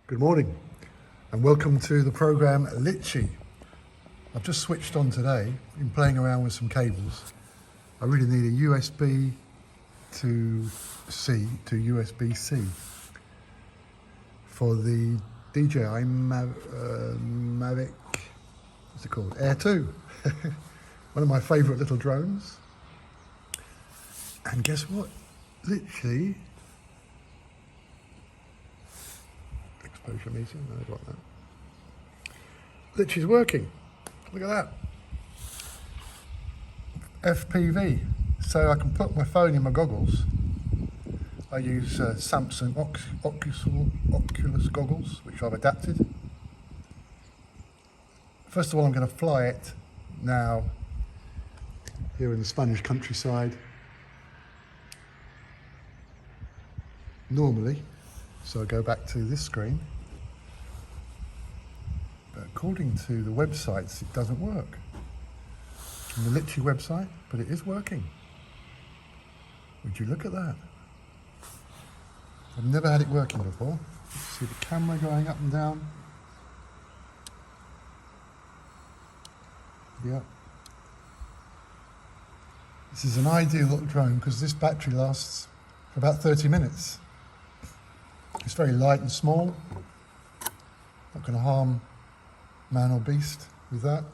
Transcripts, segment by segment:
Good morning and welcome to the program Litchi. I've just switched on today, been playing around with some cables. I really need a USB to C to USB-C for the Dji Mavic, what's it called? Air 2. One of my favourite little drones. And guess what? Literally, exposure meter, no, I got that. Litchi's working. Look at that. FPV. So I can put my phone in my goggles. I use Samsung Oculus goggles, which I've adapted. First of all, I'm going to fly it now here in the Spanish countryside. Normally, so I go back to this screen. But according to the websites, it doesn't work. On the Litchi website, but it is working. Would you look at that? I've never had it working before. See the camera going up and down. Yeah. This is an ideal little drone because this battery lasts for about 30 minutes. It's very light and small. Not going to harm man or beast with that.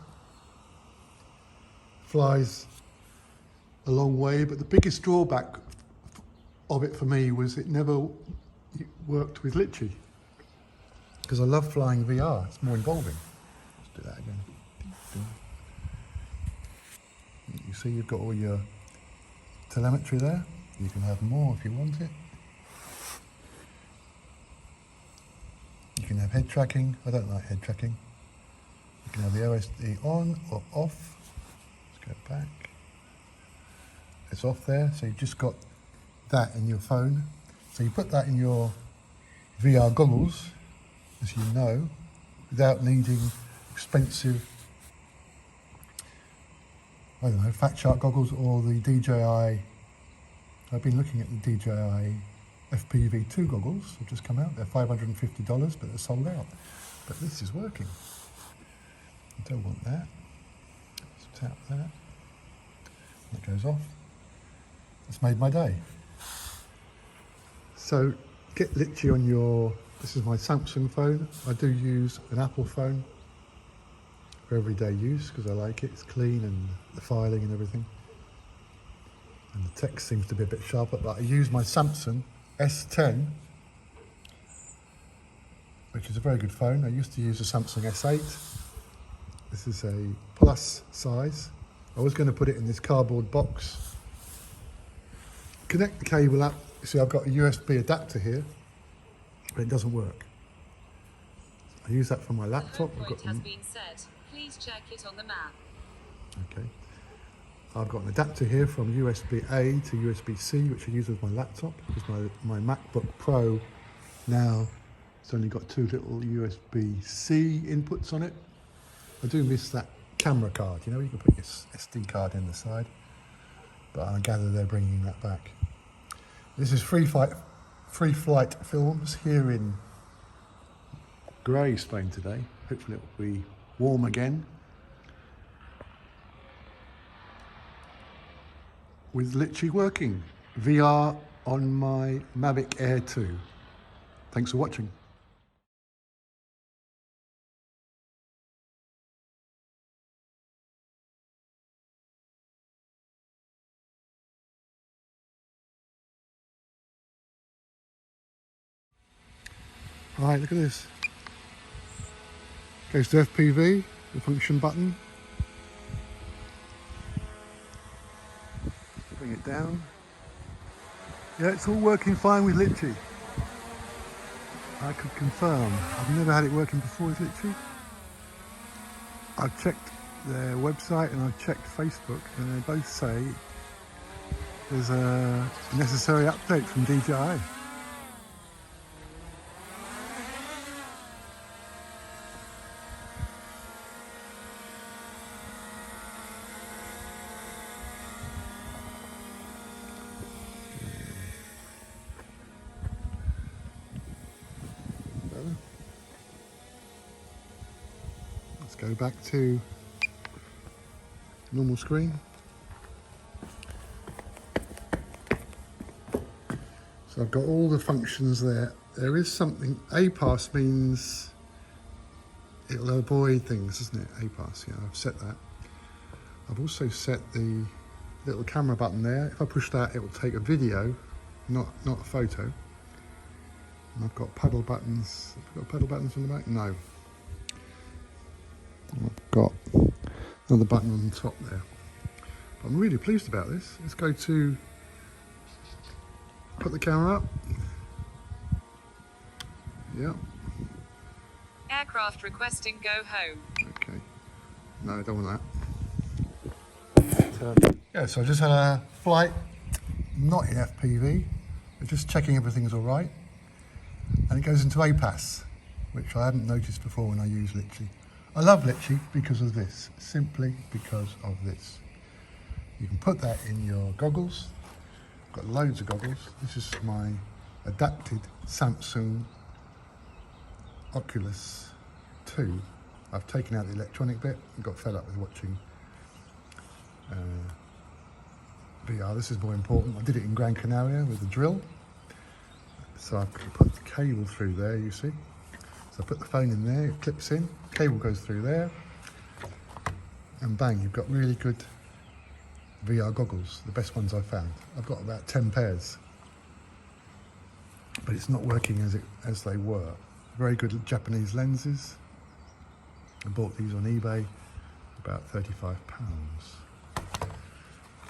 Flies a long way, but the biggest drawback of it for me was it never worked with Litchi. Because I love flying VR, it's more involving. Let's do that again. You see you've got all your telemetry there. You can have more if you want it. You can have head tracking. I don't like head tracking. You can have the OSD on or off. Let's go back. It's off there, so you've just got that in your phone. So you put that in your VR goggles, as you know, without needing expensive, I don't know, Fat Shark goggles or the DJI. I've been looking at the DJI FPV 2 goggles. They've just come out. They're $550, but they're sold out. But this is working. I don't want that. Let's tap that. That goes off. It's made my day. So get Litchi on your, this is my Samsung phone. I do use an Apple phone for everyday use because I like it. It's clean and the filing and everything. And the text seems to be a bit sharper, but I use my Samsung S10, which is a very good phone. I used to use a Samsung S8. This is a plus size. I was going to put it in this cardboard box. Connect the cable up. You see, I've got a USB adapter here, but it doesn't work. I use that for my laptop. The home point has been set. Please check it on the map. Okay. I've got an adapter here from USB-A to USB-C, which I use with my laptop, because my MacBook Pro now, it's only got two little USB-C inputs on it. I do miss that camera card, you know, you can put your SD card in the side, but I gather they're bringing that back. This is Free Flight Films here in grey Spain today. Hopefully it will be warm again. With Litchi working. VR on my Mavic Air 2. Thanks for watching. Right, look at this. Goes to FPV, the function button. Bring it down. Yeah, it's all working fine with Litchi. I could confirm. I've never had it working before with Litchi. I've checked their website and I've checked Facebook, and they both say there's a necessary update from DJI. go back to normal screen. So I've got all the functions there. There is something, APAS means it'll avoid things, doesn't it? APAS, yeah, I've set that. I've also set the little camera button there. If I push that, it will take a video, not a photo. And I've got paddle buttons. Have I got paddle buttons on the back? No. I've got another button on the top there. But I'm really pleased about this. Let's go to put the camera up. Yeah. Aircraft requesting go home. Okay. No, I don't want that. Yeah, so I just had a flight, not in FPV, but just checking everything's all right. And it goes into APAS, which I hadn't noticed before when I use Litchi. I love Litchi because of this, simply because of this. You can put that in your goggles. I've got loads of goggles. This is my adapted Samsung Oculus 2. I've taken out the electronic bit and got fed up with watching VR. This is more important. I did it in Gran Canaria with a drill. So I put the cable through there, you see. So I put the phone in there, it clips in, cable goes through there, and bang, you've got really good VR goggles, the best ones I've found. I've got about 10 pairs, but it's not working as they were. Very good Japanese lenses. I bought these on eBay, about £35.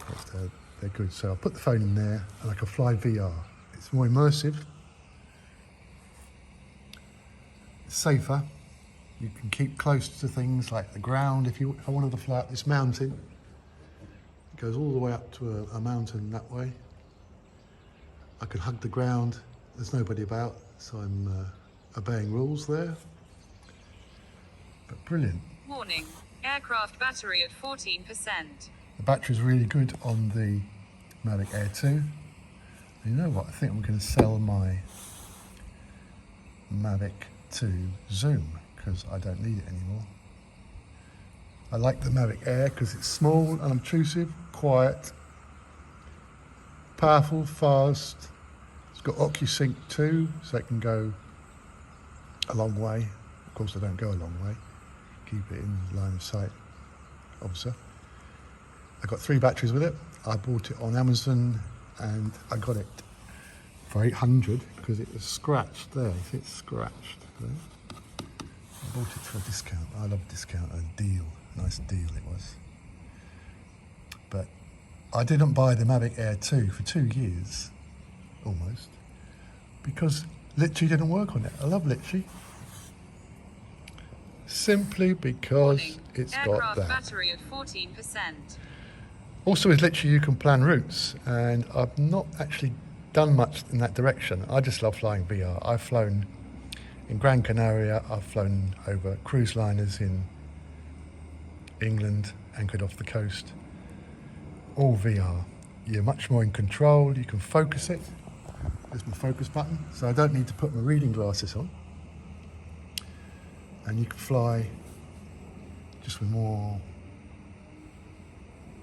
But they're good. So I'll put the phone in there and I can fly VR. It's more immersive. It's safer. You can keep close to things like the ground. If I wanted to fly up this mountain, it goes all the way up to a mountain that way. I can hug the ground. There's nobody about, so I'm obeying rules there. But brilliant. Warning. Aircraft battery at 14%. The battery's really good on the Mavic Air 2. And you know what? I think I'm going to sell my Mavic 2 Zoom because I don't need it anymore. I like the Mavic Air because it's small, unobtrusive, quiet, powerful, fast. It's got OcuSync 2, so it can go a long way. Of course, I don't go a long way. Keep it in line of sight, obviously. I got 3 batteries with it. I bought it on Amazon and I got it for 800 because it was scratched there. See, it's scratched there. I bought it for a discount. I love discount, a deal. Nice deal it was. But I didn't buy the Mavic Air 2 for 2 years, almost, because Litchi didn't work on it. I love Litchi. Simply because Warning. it's Aircraft got that. battery at 14%. Also with Litchi you can plan routes, and I've not actually done much in that direction. I just love flying VR. I've flown in Gran Canaria, I've flown over cruise liners in England, anchored off the coast. All VR. You're much more in control, you can focus it. There's my focus button, so I don't need to put my reading glasses on. And you can fly just with more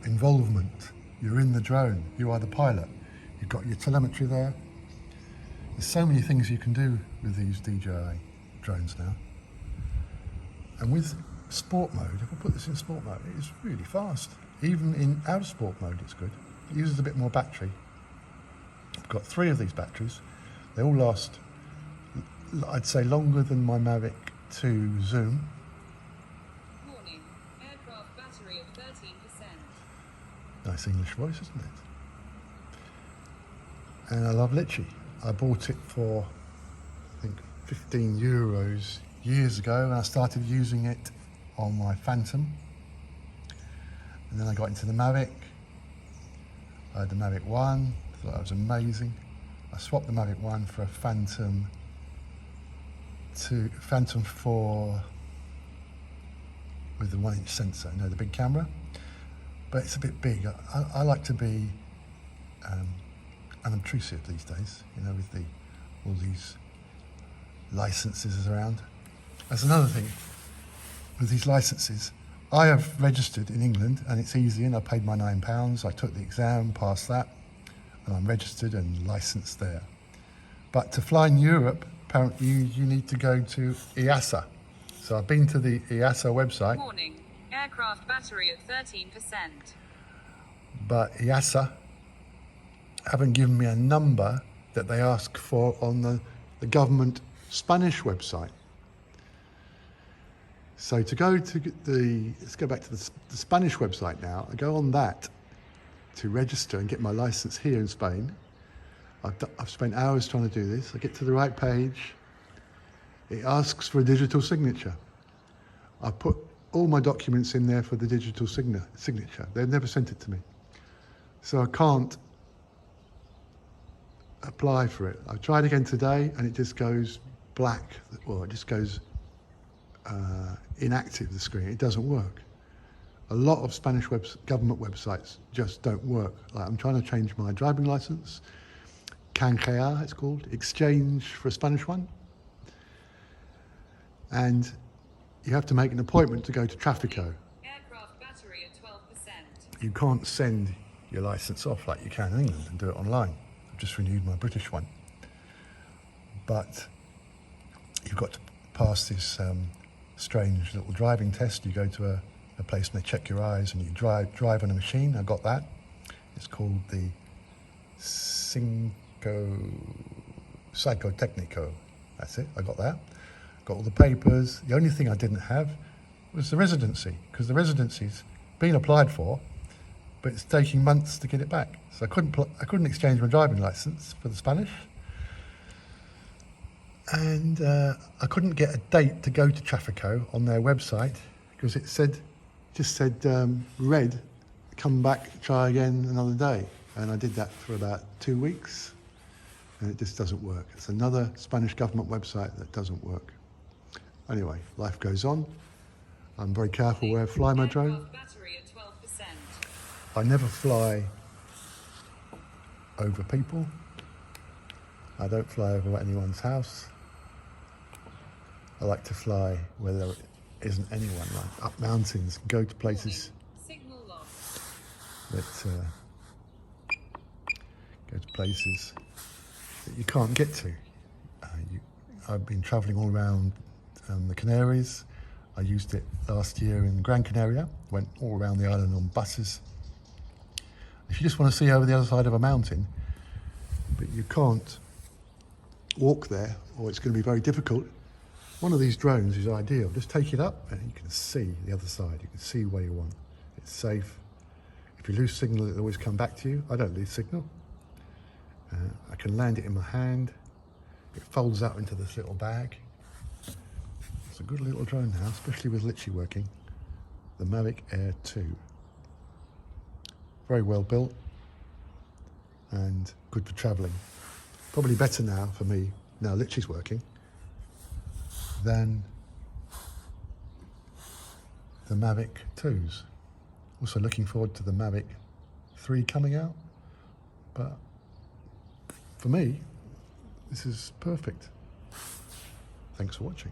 involvement. You're in the drone, you are the pilot. You've got your telemetry there. There's so many things you can do with these DJI drones now. And with sport mode, if I put this in sport mode, it is really fast. Even in out of sport mode, it's good. It uses a bit more battery. I've got 3 of these batteries. They all last, I'd say, longer than my Mavic 2 Zoom. Warning. Aircraft battery at 13%. Nice English voice, isn't it? And I love Litchi. I bought it for, I think, €15 years ago, and I started using it on my Phantom. And then I got into the Mavic. I had the Mavic 1, thought that was amazing. I swapped the Mavic 1 for a Phantom 4 with the 1-inch sensor, you know, the big camera. But it's a bit big. I like to be unobtrusive these days, you know, with all these licenses around. That's another thing. with these licenses. I have registered in England and it's easy, and I paid my £9. I took the exam, passed that, and I'm registered and licensed there. But to fly in Europe, apparently you need to go to EASA. So I've been to the EASA website. Warning. Aircraft battery at 13%. But EASA haven't given me a number that they ask for on the government Spanish website. So to go to let's go back to the Spanish website now. I go on that to register and get my license here in Spain. I've spent hours trying to do this. I get to the right page. It asks for a digital signature. I put all my documents in there for the digital signature. They've never sent it to me. So I can't apply for it. I tried again today and it just goes black. Well, it just goes inactive, the screen. It doesn't work. A lot of Spanish government websites just don't work. Like, I'm trying to change my driving license. Canjear, it's called, exchange for a Spanish one. And you have to make an appointment to go to Trafico. Aircraft battery at 12%. You can't send your license off like you can in England and do it online. I've just renewed my British one. But you've got to pass this strange little driving test. You go to a place and they check your eyes and you drive on a machine. I got that. It's called the Psychotechnico. That's it, I got that. Got all the papers. The only thing I didn't have was the residency, because the residency's been applied for, but it's taking months to get it back. So I couldn't exchange my driving license for the Spanish, and I couldn't get a date to go to Trafico on their website because it just said red, come back, try again another day. And I did that for about 2 weeks, and it just doesn't work. It's another Spanish government website that doesn't work. Anyway, life goes on. I'm very careful where I fly my drone. Aircraft battery at 12%. I never fly over people. I don't fly over anyone's house. I like to fly where there isn't anyone, like up mountains, go to places Signal lost. that you can't get to. I've been travelling all around the Canaries. I used it last year in Gran Canaria, went all around the island on buses. If you just want to see over the other side of a mountain, but you can't walk there, or it's going to be very difficult, one of these drones is ideal. Just take it up and you can see the other side. You can see where you want. It's safe. If you lose signal, it'll always come back to you. I don't lose signal. I can land it in my hand. It folds up into this little bag. It's a good little drone now, especially with Litchi working. The Mavic Air 2. Very well built and good for travelling. Probably better now for me, now Litchi's working, than the Mavic 2s. Also looking forward to the Mavic 3 coming out, but for me, this is perfect. Thanks for watching.